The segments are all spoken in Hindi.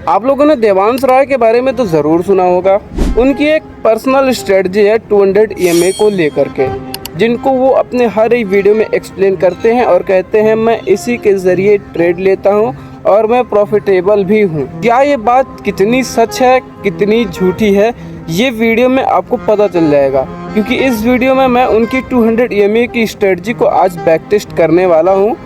आप लोगों ने देवांश राय के बारे में तो ज़रूर सुना होगा। उनकी एक पर्सनल स्ट्रेटजी है 200 EMA को लेकर के, जिनको वो अपने हर एक वीडियो में एक्सप्लेन करते हैं और कहते हैं मैं इसी के ज़रिए ट्रेड लेता हूँ और मैं प्रॉफिटेबल भी हूँ। क्या ये बात कितनी सच है कितनी झूठी है, ये वीडियो में आपको पता चल जाएगा, क्योंकि इस वीडियो में मैं उनकी 200 EMA की स्ट्रेटजी को आज बैक टेस्ट करने वाला हूँ।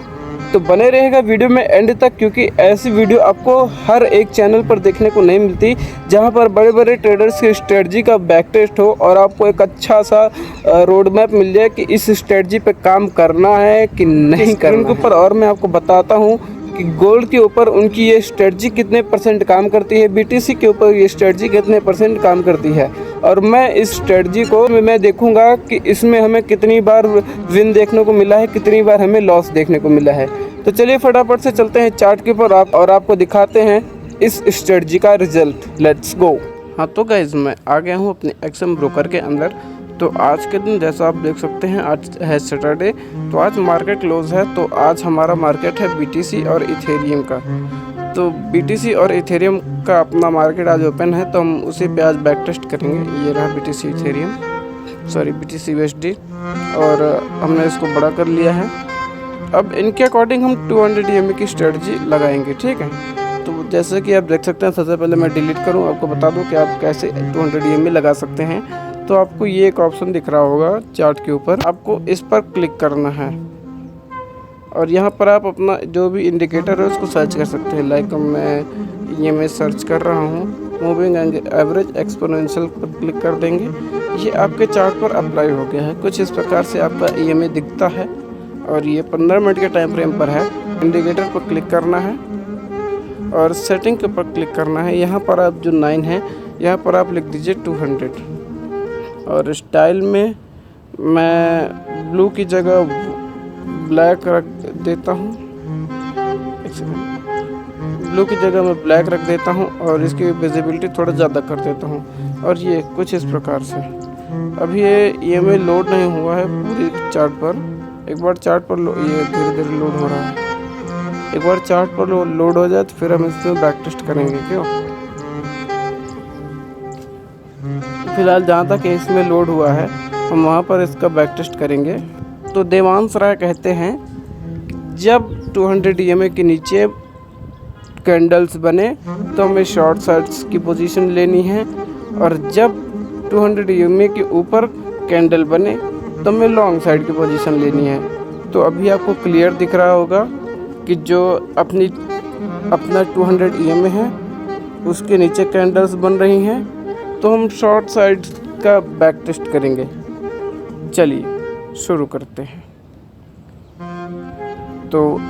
तो बने रहेगा वीडियो में एंड तक, क्योंकि ऐसी वीडियो आपको हर एक चैनल पर देखने को नहीं मिलती, जहां पर बड़े बड़े ट्रेडर्स की स्ट्रेटजी का बैक टेस्ट हो और आपको एक अच्छा सा रोड मैप मिल जाए कि इस स्ट्रेटजी पे काम करना है कि नहीं करना है। ऊपर और मैं आपको बताता हूं कि गोल्ड के ऊपर उनकी ये स्ट्रेटजी कितने % काम करती है, BTC के ऊपर ये स्ट्रेटजी कितने % काम करती है, और मैं इस स्ट्रेटजी को मैं देखूंगा कि इसमें हमें कितनी बार विन देखने को मिला है, कितनी बार हमें लॉस देखने को मिला है। तो चलिए फटाफट से चलते हैं चार्ट के ऊपर और आपको दिखाते हैं इस स्ट्रेटजी का रिजल्ट। Let's go. हाँ तो गाइज मैं आ गया हूँ अपने एक्सएम ब्रोकर के अंदर। तो आज के दिन जैसा आप देख सकते हैं आज है सैटरडे, तो आज मार्केट क्लोज है। तो आज हमारा मार्केट है BTC और इथेरियम का। तो BTC और इथेरियम का अपना मार्केट आज ओपन है, तो हम उसी पे आज बैक टेस्ट करेंगे। ये रहा BTC Ethereum, sorry BTC USD, और हमने इसको बड़ा कर लिया है। अब इनके अकॉर्डिंग हम 200 EMA की स्ट्रेटजी लगाएंगे, ठीक है। तो जैसे कि आप देख सकते हैं, सबसे पहले मैं डिलीट करूं, आपको बता दूं कि आप कैसे 200 EMA लगा सकते हैं। तो आपको ये एक ऑप्शन दिख रहा होगा चार्ट के ऊपर, आपको इस पर क्लिक करना है और यहाँ पर आप अपना जो भी इंडिकेटर है उसको सर्च कर सकते हैं। लाइक मैं EMA सर्च कर रहा हूँ, मूविंग एवरेज एक्सपोनेंशियल पर क्लिक कर देंगे। ये आपके चार्ट पर अप्लाई हो गया है। कुछ इस प्रकार से आपका EMA दिखता है और ये 15 मिनट के टाइम फ्रेम पर है। इंडिकेटर पर क्लिक करना है और सेटिंग के ऊपर क्लिक करना है। यहाँ पर आप जो 9 है, यहाँ पर आप लिख दीजिए 200, और स्टाइल में मैं ब्लू की जगह ब्लैक रख देता हूँ। ब्लू की जगह मैं ब्लैक रख देता हूँ और इसकी विजिबिलिटी थोड़ा ज़्यादा कर देता हूँ। और ये कुछ इस प्रकार से। अभी ये EMA लोड नहीं हुआ है पूरी चार्ट पर। एक बार चार्ट पर ये धीरे धीरे लोड हो रहा है। एक बार चार्ट पर लोड हो जाए तो फिर हम इसमें बैक टेस्ट करेंगे। क्यों, फिलहाल जहाँ तक इसमें लोड हुआ है हम वहाँ पर इसका बैक टेस्ट करेंगे। तो देवांश राय कहते हैं जब 200 EMA के नीचे कैंडल्स बने तो हमें शॉर्ट साइड्स की पोजीशन लेनी है, और जब 200 EMA के ऊपर कैंडल बने तो हमें लॉन्ग साइड की पोजीशन लेनी है। तो अभी आपको क्लियर दिख रहा होगा कि जो अपना 200 EMA है उसके नीचे कैंडल्स बन रही हैं, तो हम शॉर्ट साइड का बैक टेस्ट करेंगे। चलिए शुरू करते हैं। तो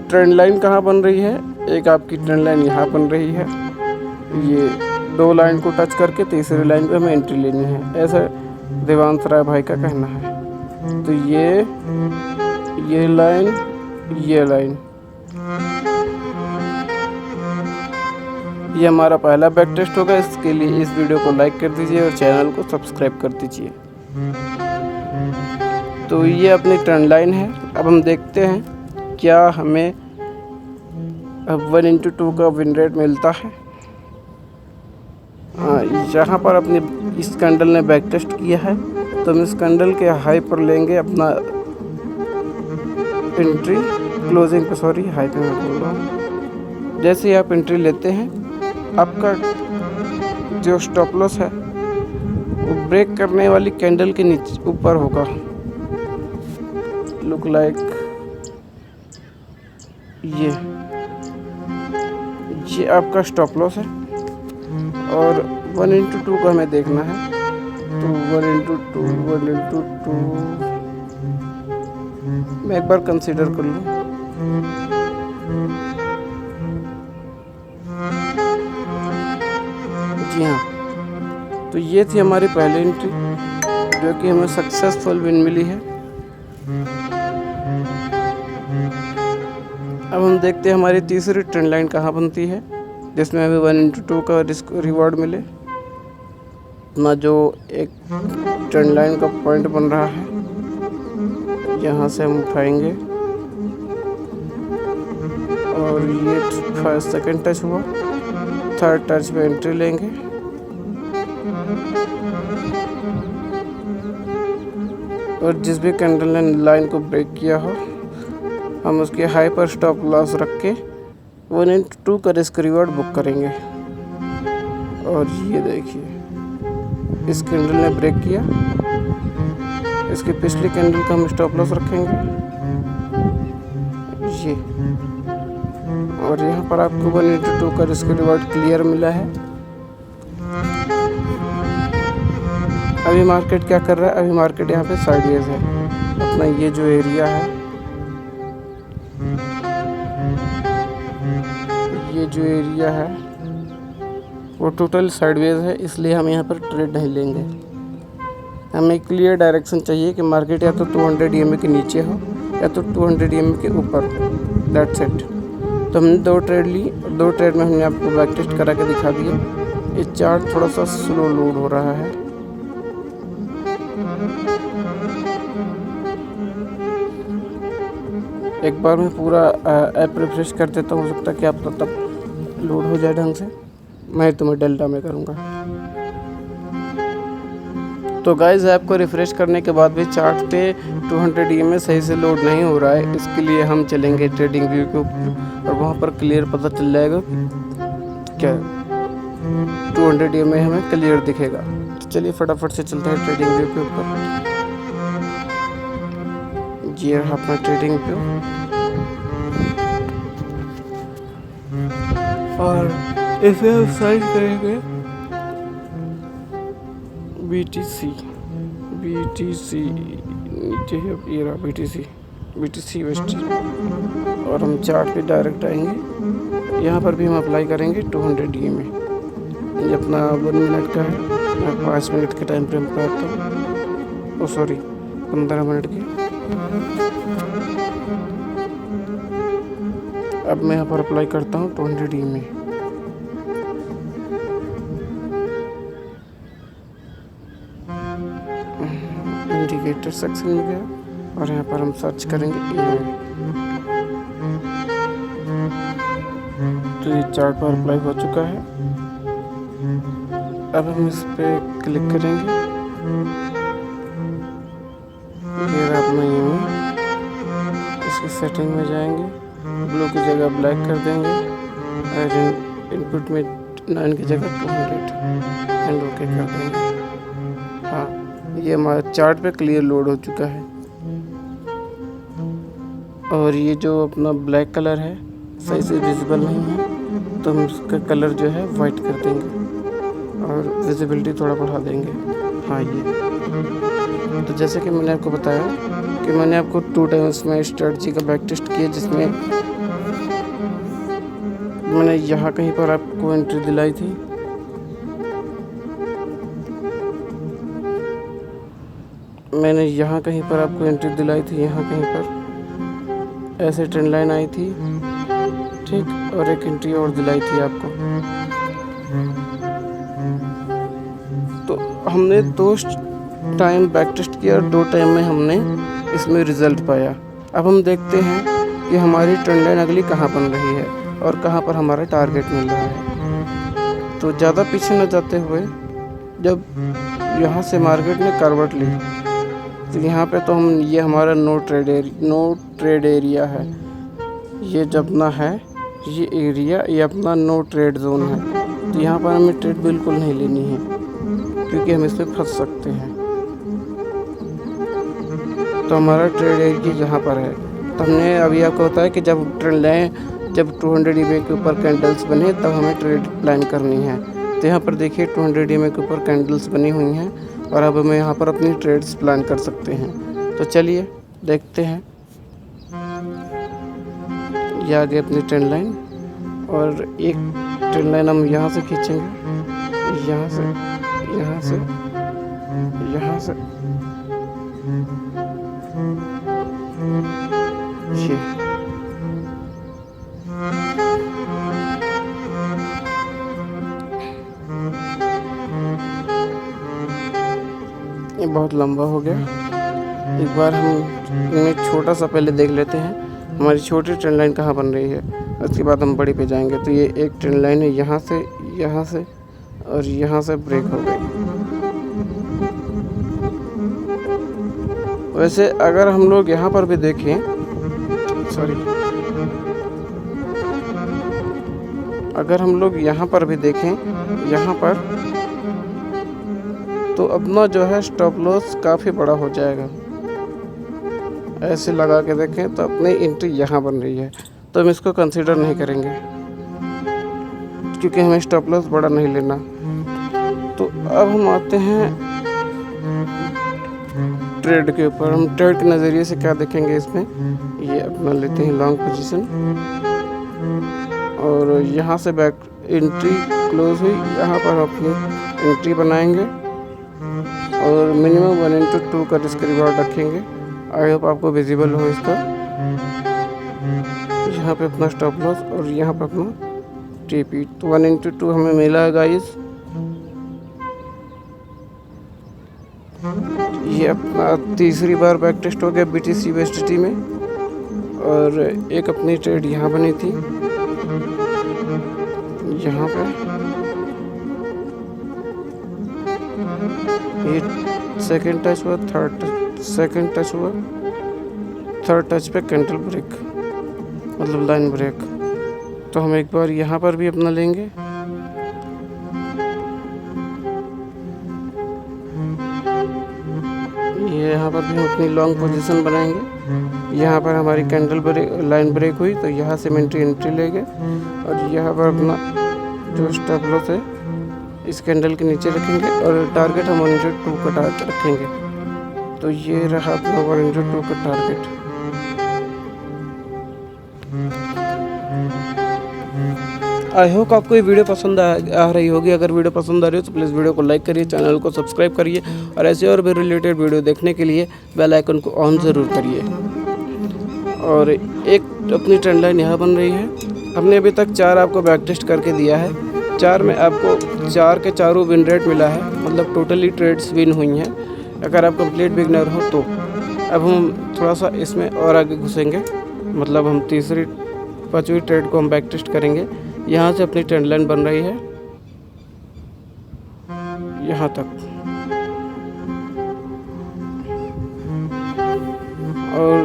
ट्रेंड लाइन कहाँ बन रही है, एक आपकी ट्रेंड लाइन यहाँ बन रही है। ये 2 लाइन को टच करके तीसरी लाइन पे हमें एंट्री लेनी है, ऐसा देवांश राय भाई का कहना है। तो ये लाइन, ये लाइन, ये हमारा पहला बैक टेस्ट होगा। इसके लिए इस वीडियो को लाइक कर दीजिए और चैनल को सब्सक्राइब कर दीजिए। तो ये अपनी ट्रेंड लाइन है। अब हम देखते हैं क्या हमें 1/2 का विन रेट मिलता है। यहाँ पर अपने इस कैंडल ने बैक टेस्ट किया है, तो हम इस कैंडल के हाई पर लेंगे अपना एंट्री, क्लोजिंग पे, सॉरी हाई पे मैं बोल रहा हूँ। जैसे ही आप एंट्री लेते हैं, आपका जो स्टॉप लॉस है वो ब्रेक करने वाली कैंडल के नीचे ऊपर होगा। लुक लाइक ये आपका स्टॉप लॉस है, और 1/2 का हमें देखना है। तो 1/2 मैं एक बार कंसीडर कर लूँ। जी हाँ, तो ये थी हमारी पहली एंट्री जो कि हमें सक्सेसफुल विन मिली है। अब हम देखते हैं हमारी तीसरी ट्रेंड लाइन कहाँ बनती है, जिसमें हमें 1/2 का रिवॉर्ड मिले। अपना जो एक ट्रेंड लाइन का पॉइंट बन रहा है, यहाँ से हम उठाएंगे और ये 5 सेकंड टच हुआ। थर्ड टच पे एंट्री लेंगे। और जिस भी कैंडल ने लाइन को ब्रेक किया हो, हम उसके हाई पर स्टॉप लॉस रख के 1/2 का रिस्क रिवॉर्ड बुक करेंगे। और ये देखिए, इस कैंडल ने ब्रेक किया, इसके पिछले कैंडल का हम स्टॉप लॉस रखेंगे ये। और यहाँ पर आपको 1/2 का रिस्क रिवॉर्ड क्लियर मिला है। अभी मार्केट क्या कर रहा है? अभी मार्केट यहाँ पे साइडवेज है। अपना ये जो एरिया है, ये जो एरिया है वो टोटल साइडवेज है, इसलिए हम यहाँ पर ट्रेड नहीं लेंगे। हमें क्लियर डायरेक्शन चाहिए कि मार्केट या तो 200 EMA के नीचे हो या तो 200 EMA के ऊपर। That's it. तो हमने 2 ट्रेड ली, 2 ट्रेड में हमने आपको बैक टेस्ट करा के दिखा दिया। ये चार्ट थोड़ा सा स्लो लोड हो रहा है। एक बार मैं पूरा ऐप रिफ्रेश कर देता हूँ, हो सकता है कि आप तब लोड हो जाए ढंग से। मैं तुम्हें डेल्टा में करूँगा। तो गाइस, ऐप को रिफ्रेश करने के बाद भी चार्ट पे 200 EMA सही से लोड नहीं हो रहा है। इसके लिए हम चलेंगे ट्रेडिंग व्यू के ऊपर और वहाँ पर क्लियर पता चल जाएगा क्या 200 EMA हमें क्लियर दिखेगा। तो चलिए फटाफट से चलते हैं ट्रेडिंग व्यू के ऊपर। ये रहा अपना ट्रेडिंग व्यू और इसे हम साइज करेंगे BTC नीचे है, ये रहा BTC वेस्ट। और हम चार्ट पे डायरेक्ट आएंगे। यहाँ पर भी हम अप्लाई करेंगे 200 EMA। ये अपना 1 मिनट का है। मैं 5 मिनट के टाइम फ्रेम पर आता हूँ। ओ सॉरी, 15 मिनट के। अब मैं यहाँ पर अप्लाई करता हूँ 200 EMA। इंडिकेटर सेक्शन में गया और यहाँ पर हम सर्च करेंगे EMA। तो ये चार्ट पर अप्लाई हो चुका है। अब हम इस पे क्लिक करेंगे। ये रहा अपना EMA। इसकी सेटिंग में जाएंगे, ब्लू की जगह ब्लैक कर देंगे और इनपुट में 9 की जगह 200 एंड ओके कर देंगे। हाँ, ये हमारा चार्ट पे क्लियर लोड हो चुका है। और ये जो अपना ब्लैक कलर है सही से विजिबल नहीं है, तो हम इसका कलर जो है वाइट कर देंगे और विजिबिलिटी थोड़ा बढ़ा देंगे। हाँ, ये तो जैसे कि मैंने आपको बताया कि मैंने आपको 2 टाइम्स में स्ट्रेटजी का बैक टेस्ट किया, जिसमें मैंने यहाँ कहीं पर आपको एंट्री दिलाई थी। मैंने यहाँ कहीं पर आपको एंट्री दिलाई थी, यहाँ कहीं पर ऐसे ट्रेंड लाइन आई थी, ठीक, और एक एंट्री और दिलाई थी आपको। तो हमने 2 टाइम बैक टेस्ट किया और 2 टाइम में हमने इसमें रिज़ल्ट पाया। अब हम देखते हैं कि हमारी ट्रेंड लाइन अगली कहाँ बन रही है और कहाँ पर हमारा टारगेट मिल रहा है। तो ज़्यादा पीछे न जाते हुए, जब यहाँ से मार्केट ने करवट ली, तो यहाँ पे तो हम, ये हमारा नो ट्रेड एरिया है। ये जब ना है ये एरिया, ये अपना नो ट्रेड जोन है। तो यहाँ पर हमें ट्रेड बिल्कुल नहीं लेनी है, क्योंकि हम इसमें फंस सकते हैं। तो हमारा ट्रेड एरिया यहाँ पर है। तो हमने अभी आपको बताया कि जब ट्रेंड लाइन, जब 200 EMA के ऊपर कैंडल्स बने तब हमें ट्रेड प्लान करनी है। तो यहाँ पर देखिए 200 EMA के ऊपर कैंडल्स बनी हुई हैं और अब हमें यहाँ पर अपनी ट्रेड्स प्लान कर सकते हैं। तो चलिए देखते हैं। ये आगे अपनी ट्रेंड लाइन, और एक ट्रेंड लाइन हम यहाँ से खींचेंगे, यहाँ से, यहाँ से, यहाँ से, ये बहुत लंबा हो गया। एक बार हम इनमें छोटा सा पहले देख लेते हैं हमारी छोटी ट्रेंड लाइन कहाँ बन रही है। उसके बाद हम बड़ी पे जाएंगे। तो ये एक ट्रेन लाइन है, यहाँ से और यहाँ से ब्रेक हो गई। वैसे अगर हम लोग यहाँ पर भी देखें, अगर हम लोग यहाँ पर भी देखें, यहाँ पर तो अपना जो है स्टॉप लॉस काफ़ी बड़ा हो जाएगा। ऐसे लगा के देखें तो अपनी एंट्री यहाँ बन रही है, तो हम इसको कंसीडर नहीं करेंगे क्योंकि हमें स्टॉप लॉस बड़ा नहीं लेना। तो अब हम आते हैं ट्रेड के ऊपर। हम ट्रेड के नज़रिए से क्या देखेंगे इसमें, ये अपना लेते हैं लॉन्ग पोजीशन और यहाँ से बैक एंट्री क्लोज हुई, यहाँ पर अपनी एंट्री बनाएंगे और मिनिमम 1/2 का रिस्क रिवॉर्ड रखेंगे। आई होप आपको विजिबल हो इसका। यहाँ पे अपना स्टॉप लॉस और यहाँ पे अपना टीपी। तो 1/2 हमें मिला है गाइस। ये अपना तीसरी बार बैक टेस्ट हो गया BTC USDT में और एक अपनी ट्रेड यहाँ बनी थी, यहाँ पे ये सेकंड टच हुआ, थर्ड टच पे कैंडल ब्रेक, मतलब लाइन ब्रेक। तो हम एक बार यहाँ पर भी अपना लेंगे, ये यहाँ पर भी हम अपनी लॉन्ग पोजीशन बनाएंगे। यहाँ पर हमारी कैंडल ब्रेक लाइन ब्रेक हुई तो यहाँ से एंट्री लेंगे और यहाँ पर अपना जो स्टॉप लॉस है इस कैंडल के नीचे रखेंगे और टारगेट हम 1/2 का टारगेट रखेंगे। तो ये रहा अपना 1/2 का टारगेट। आई होप आपको ये वीडियो पसंद आ रही होगी। अगर वीडियो पसंद आ रही हो तो प्लीज़ वीडियो को लाइक करिए, चैनल को सब्सक्राइब करिए और ऐसे और भी रिलेटेड वीडियो देखने के लिए बेल आइकन को ऑन ज़रूर करिए। और एक अपनी ट्रेंड लाइन यहाँ बन रही है। हमने अभी तक 4 आपको बैक टेस्ट करके दिया है। 4 में आपको 4 के चारों विन रेट मिला है, मतलब टोटली ट्रेड्स विन हुई हैं अगर आप कंप्लीट बिगनर हो तो। अब हम थोड़ा सा इसमें और आगे घुसेंगे, मतलब हम तीसरी 5वीं ट्रेड को हम बैक टेस्ट करेंगे। यहाँ से अपनी ट्रेंड लाइन बन रही है यहाँ तक और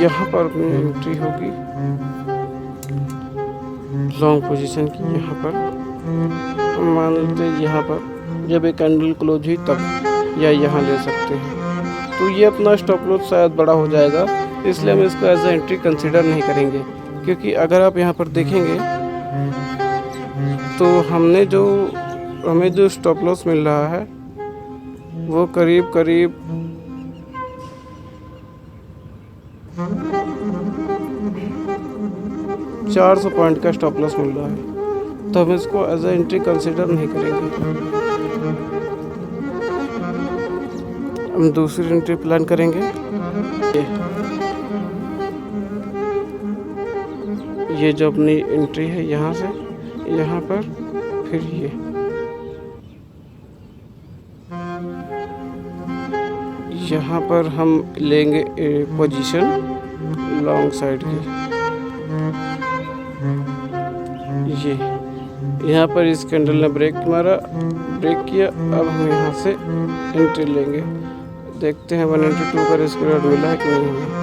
यहाँ पर अपनी एंट्री होगी लॉन्ग पोजीशन की। यहाँ पर मान लेते हैं यहाँ पर जब एक कैंडल क्लोज हुई तब, या यहाँ ले सकते हैं। तो ये अपना स्टॉप लॉस शायद बड़ा हो जाएगा, इसलिए हम इसको एज ए एंट्री कंसीडर नहीं करेंगे। क्योंकि अगर आप यहाँ पर देखेंगे तो हमें जो स्टॉप लॉस मिल रहा है वो करीब 400 पॉइंट का स्टॉप लॉस मिल रहा है, तो हम इसको एज ए एंट्री कंसीडर नहीं करेंगे। हम दूसरी एंट्री प्लान करेंगे। ये जो अपनी एंट्री है यहाँ से यहाँ पर, फिर यहाँ पर हम लेंगे पोजीशन लॉन्ग साइड की। ये यहाँ पर इस कैंडल ने ब्रेक किया। अब हम यहाँ से एंट्री लेंगे, देखते हैं 1/2 का रिस्क रिवॉर्ड मिला है कि नहीं हमें।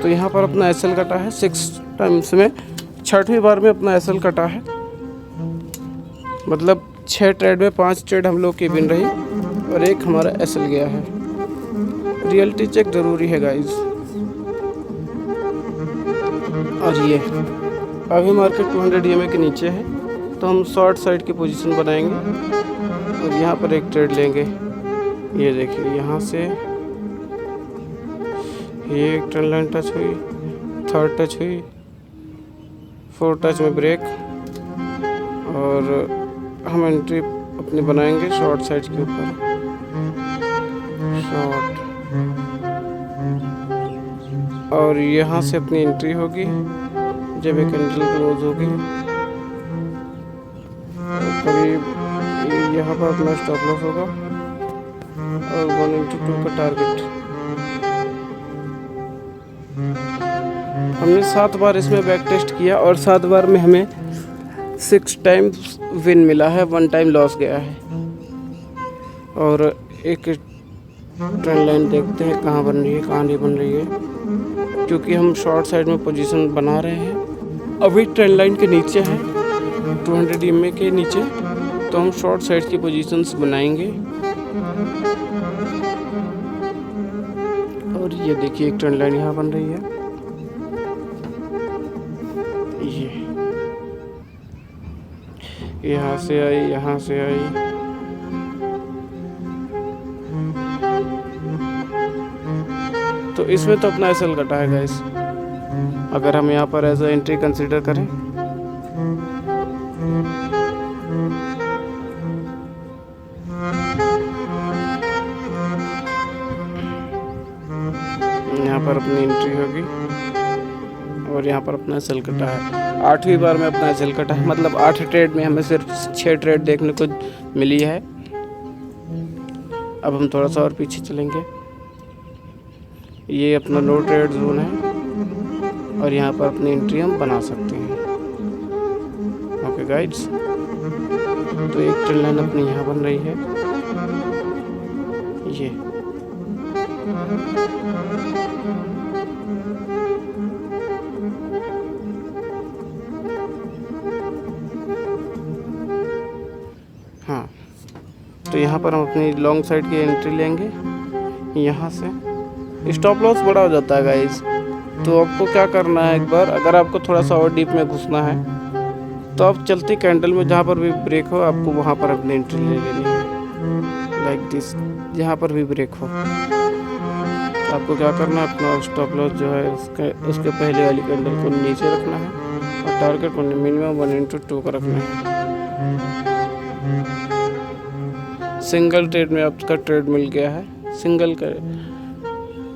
तो यहाँ पर अपना SL कटा है 6 टाइम्स में, 6वीं बार में अपना SL कटा है, मतलब 6 ट्रेड में 5 ट्रेड हम लोग की विन रही और एक हमारा SL गया है। रियलिटी चेक जरूरी है गाइज। और ये अभी मार्केट 200 EMA के नीचे है, तो हम शॉर्ट साइड की पोजीशन बनाएंगे और यहाँ पर एक ट्रेड लेंगे। ये देखिए यहाँ से ये एक ट्रेंड लाइन टच हुई, थर्ड टच हुई, 4 टच में ब्रेक और हम एंट्री अपनी बनाएंगे शॉर्ट साइड के ऊपर। शॉर्ट और यहाँ से अपनी एंट्री होगी जब एक कैंडल क्लोज होगी, करीब यहाँ पर अपना स्टॉप लॉस होगा और 1/2 का टारगेट। हमने 7 बार इसमें बैक टेस्ट किया और 7 बार में हमें 6 टाइम्स विन मिला है, 1 टाइम लॉस गया है। और एक ट्रेंड लाइन देखते हैं कहाँ बन रही है कहाँ नहीं बन रही है, क्योंकि हम शॉर्ट साइड में पोजीशन बना रहे हैं। अभी ट्रेंड लाइन के नीचे है 200 EMA के नीचे, तो हम शॉर्ट साइड की पोजीशंस बनाएंगे। और ये देखिए एक ट्रेंड लाइन यहाँ बन रही है, ये यहाँ से आई, यहाँ से आई, तो इसमें तो अपना एसएल कटा है गाइस। अगर हम यहाँ पर एज एंट्री कंसीडर करें, यहाँ पर अपनी एंट्री होगी और यहाँ पर अपना एसएल कटा है। 8वीं बार में अपना एसएल कटा है, मतलब 8 ट्रेड में हमें सिर्फ 6 ट्रेड देखने को मिली है। अब हम थोड़ा सा और पीछे चलेंगे, ये अपना नो ट्रेड जोन है और यहाँ पर अपनी एंट्री हम बना सकते हैं। ओके गाइड्स, तो एक ट्रेंड लाइन अपनी यहाँ बन रही है, ये हाँ। तो यहाँ पर हम अपनी लॉन्ग साइड की एंट्री लेंगे। यहाँ से स्टॉप लॉस बड़ा हो जाता है गाइस, तो आपको क्या करना है, एक बार अगर आपको थोड़ा सा और डीप में घुसना है तो आप चलती कैंडल में जहाँ पर भी ब्रेक हो आपको वहाँ पर अपनी एंट्री ले लेनी है, लाइक दिस। जहाँ पर भी ब्रेक हो तो आपको क्या करना है, अपना स्टॉप लॉस जो है उसके पहले वाली कैंडल को नीचे रखना है और टारगेट को मिनिमम 1/2 का रखना है। सिंगल ट्रेड में आपका ट्रेड मिल गया है। सिंगल का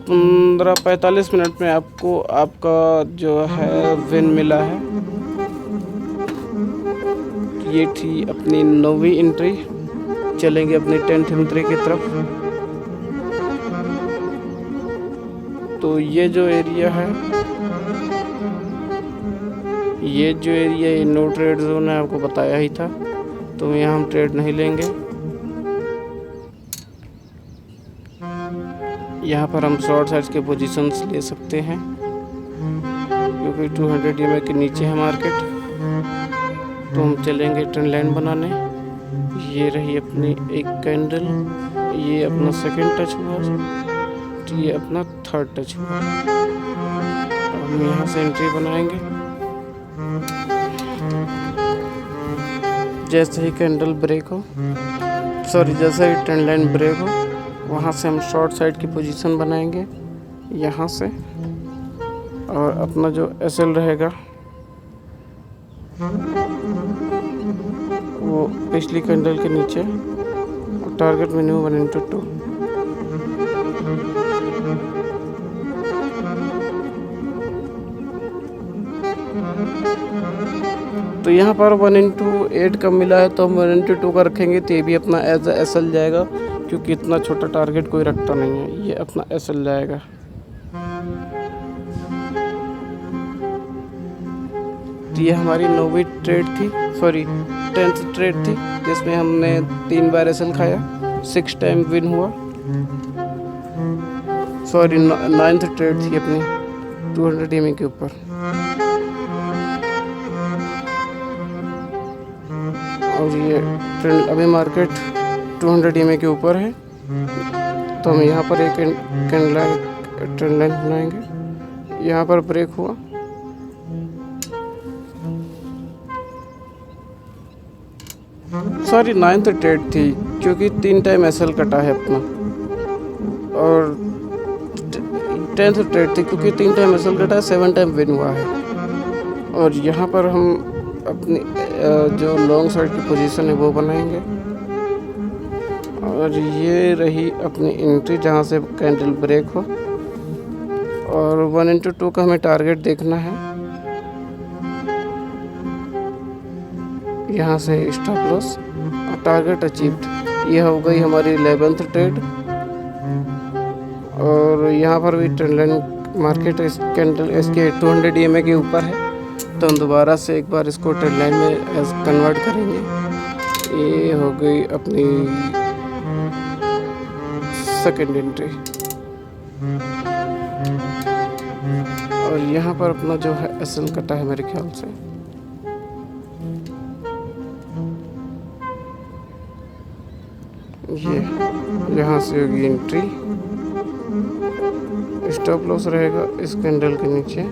15-45 मिनट में आपको आपका जो है विन मिला है। ये थी अपनी 9वीं एंट्री। चलेंगे अपनी 10th एंट्री की तरफ। तो ये जो एरिया है, ये नो ट्रेड जोन है, आपको बताया ही था, तो यहाँ हम ट्रेड नहीं लेंगे। यहाँ पर हम शॉर्ट साइड के पोजीशंस ले सकते हैं क्योंकि 200 EMA के नीचे है मार्केट। तो हम चलेंगे ट्रेंड लाइन बनाने। ये रही अपनी एक कैंडल, ये अपना सेकंड टच हुआ, तो ये अपना थर्ड टच हुआ। हम यहाँ से एंट्री बनाएंगे। जैसे ही कैंडल ब्रेक हो, जैसे ही ट्रेंड लाइन ब्रेक हो, वहाँ से हम शॉर्ट साइड की पोजीशन बनाएंगे यहाँ से, और अपना जो एसएल रहेगा वो पिछली कैंडल के नीचे, और टारगेट मिनिमम 1/2। तो यहाँ पर 1/8 का मिला है, तो हम 1/2 का रखेंगे, तो ये भी अपना एज एसएल जाएगा, क्योंकि इतना छोटा टारगेट कोई रखता नहीं है। ये अपना एसएल जाएगा। तो ये हमारी 9वीं ट्रेड थी, 10th ट्रेड थी, जिसमें हमने 3 बार एसएल खाया, 6 टाइम विन हुआ। 9th ट्रेड थी अपनी 200 EMA के ऊपर। और ये ट्रेंड अभी मार्केट 200 EMA के ऊपर है, तो हम यहाँ पर एक ट्रेंड लाइन बनाएंगे। यहाँ पर ब्रेक हुआ, सॉरी 9th ट्रेड थी, क्योंकि 3 टाइम एसएल कटा है अपना, और 10th ट्रेड थी क्योंकि 3 टाइम एसएल कटा है, 7 टाइम विन हुआ है। और यहाँ पर हम अपनी जो लॉन्ग साइड की पोजीशन है वो बनाएंगे। और ये रही अपनी एंट्री जहाँ से कैंडल ब्रेक हो, और 1/2 का हमें टारगेट देखना है। यहाँ से स्टॉप लॉस और टारगेट अचीव्ड। ये हो गई हमारी 11th ट्रेड। और यहाँ पर भी ट्रेंड लाइन मार्केट कैंडल इसके 200 EMA के ऊपर है, तो हम दोबारा से एक बार इसको ट्रेंड लाइन में कन्वर्ट करेंगे। ये हो गई अपनी सेकेंड एंट्री। और यहाँ पर अपना जो है SL कटा है मेरे ख्याल से। ये यहाँ से होगी एंट्री, स्टॉप लॉस रहेगा इस कैंडल के नीचे,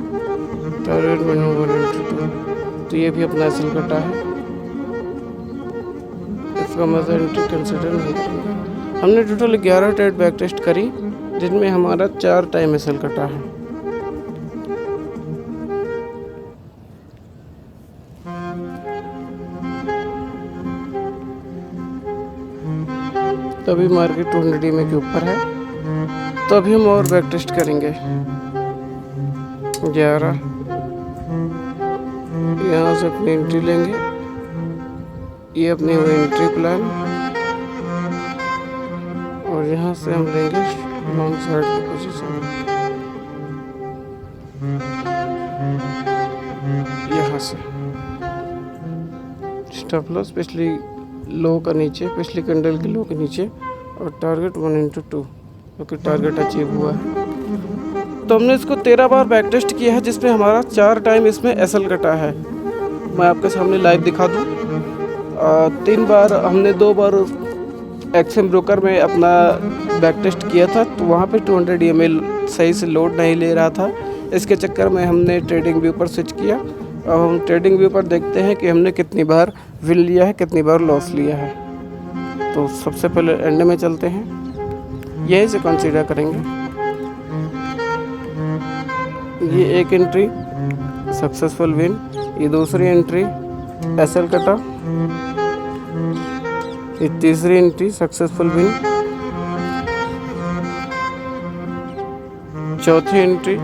टारगेट मिनिमम 1/2। तो ये भी अपना SL कटा है, इसका मजा एंट्री कंसिडर नहीं करेंगे। हमने टोटल 11 ट्रेड बैक टेस्ट करी, जिनमें हमारा 4 टाइम SL कटा है। तभी मार्केट 200 EMA के ऊपर है, तो अभी हम और बैक टेस्ट करेंगे। 11 यहाँ से अपनी एंट्री लेंगे, ये अपनी हुई एंट्री प्लान, और यहाँ से हम लेंगे लॉन्ग साइड की पोजीशन। यहाँ से स्टॉप लॉस पिछली लो का नीचे, पिछली कैंडल की लो के नीचे, और टारगेट 1/2, क्योंकि टारगेट अचीव हुआ है। तो हमने इसको 13 बार बैक टेस्ट किया है, जिसमें हमारा 4 टाइम इसमें SL कटा है। मैं आपके सामने लाइव दिखा दूँ। 3 बार हमने 2 बार एक्सएम ब्रोकर में अपना बैक टेस्ट किया था, तो वहाँ पे 200 EMA सही से लोड नहीं ले रहा था। इसके चक्कर में हमने ट्रेडिंग व्यू पर स्विच किया। अब हम ट्रेडिंग व्यू पर देखते हैं कि हमने कितनी बार विन लिया है, कितनी बार लॉस लिया है। तो सबसे पहले एंड में चलते हैं, यही से कंसीडर करेंगे। ये एक एंट्री सक्सेसफुल विन, ये दूसरी एंट्री SL कटा, ये तीसरी एंट्री सक्सेसफुल विन, चौथी एंट्री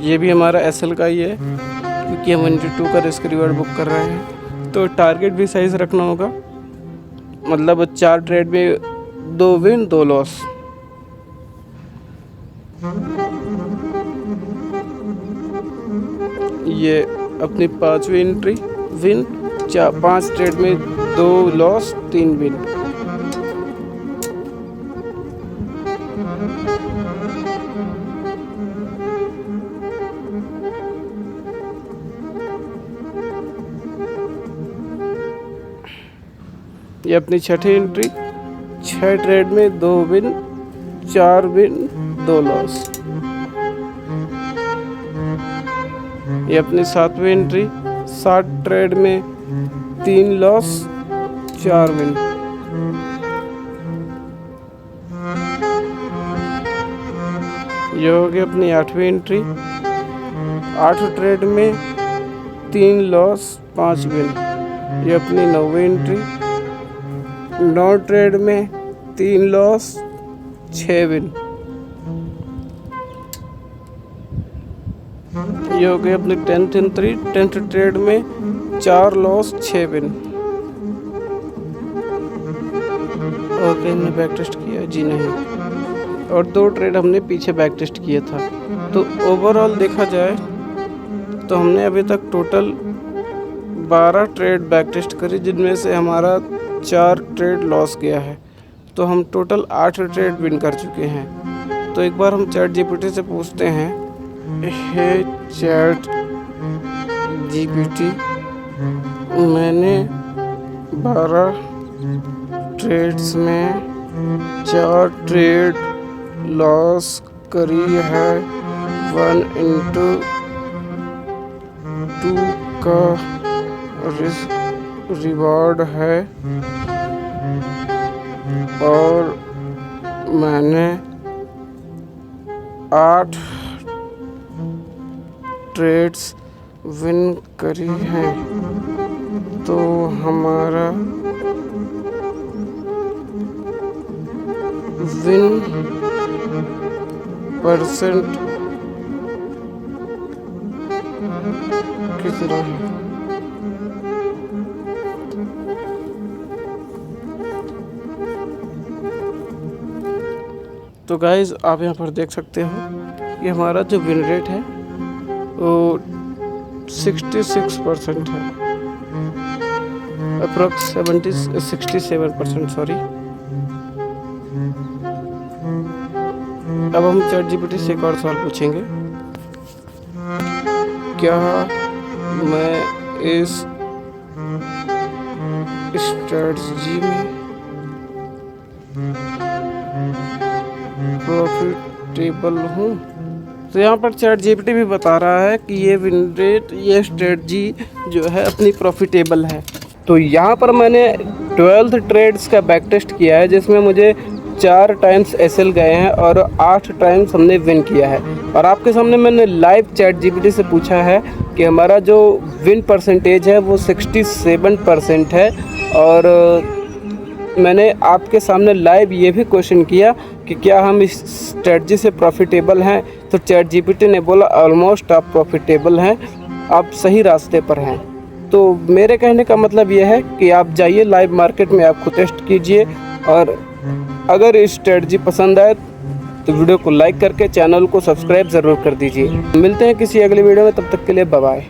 ये भी हमारा SL का ही है, क्योंकि हम 1/2 का रिस्क रिवार्ड बुक कर रहे हैं। तो टारगेट भी सही से रखना होगा, मतलब 4 ट्रेड में 2 विन 2 लॉस। ये अपनी 5वीं एंट्री विन, 5 ट्रेड में 2 लॉस 3 विन। ये अपनी छठी एंट्री, 6 ट्रेड में 2 विन 4 विन 2 लॉस। ये अपनी 7वीं एंट्री, 7 ट्रेड में 3 लॉस 4 विन। ये हो गई अपनी 8वीं एंट्री, 8 ट्रेड में 3 लॉस 5 विन। ये अपनी 9वीं एंट्री, 9 ट्रेड में 3 लॉस 6 विन। ये हो गई अपनी 10th एंट्री, 10th ट्रेड में 4 लॉस 6 विन। और कहीं हमने बैक टेस्ट किया जी नहीं, और 2 ट्रेड हमने पीछे बैक टेस्ट किया था। तो ओवरऑल देखा जाए तो हमने अभी तक टोटल 12 ट्रेड बैक टेस्ट करी, जिनमें से हमारा 4 ट्रेड लॉस गया है। तो हम टोटल 8 ट्रेड विन कर चुके हैं। तो एक बार हम चैट जीपीटी से पूछते हैं, हे चैट जीपीटी, मैंने 12 ट्रेड्स में 4 ट्रेड लॉस करी है, 1/2 का रिस्क रिवॉर्ड है, और मैंने 8 ट्रेड्स विन करी हैं। तो हमारा विन परसेंट कितना है? तो गाइस आप यहाँ पर देख सकते हो कि हमारा जो विन रेट है वो 66% है, अप्रॉक्स 67% सॉरी। अब हम ChatGPT से एक और सवाल पूछेंगे, क्या मैं इस स्ट्रेटजी में प्रॉफिटेबल हूँ? तो यहाँ पर ChatGPT भी बता रहा है कि ये विन रेट, ये स्ट्रेटजी जो है अपनी प्रॉफिटेबल है। तो यहाँ पर मैंने 12 ट्रेड्स का बैक टेस्ट किया है, जिसमें मुझे 4 टाइम्स SL गए हैं और 8 टाइम्स हमने विन किया है। और आपके सामने मैंने लाइव ChatGPT से पूछा है कि हमारा जो विन परसेंटेज है वो 67% है। और मैंने आपके सामने लाइव ये भी क्वेश्चन किया कि क्या हम इस स्ट्रेटजी से प्रॉफिटेबल हैं, तो ChatGPT ने बोला ऑलमोस्ट आप प्रॉफिटेबल हैं, आप सही रास्ते पर हैं। तो मेरे कहने का मतलब ये है कि आप जाइए लाइव मार्केट में, आप खुद टेस्ट कीजिए। और अगर इस स्ट्रेटजी पसंद आए तो वीडियो को लाइक करके चैनल को सब्सक्राइब ज़रूर कर दीजिए। मिलते हैं किसी अगले वीडियो में, तब तक के लिए बाय बाय।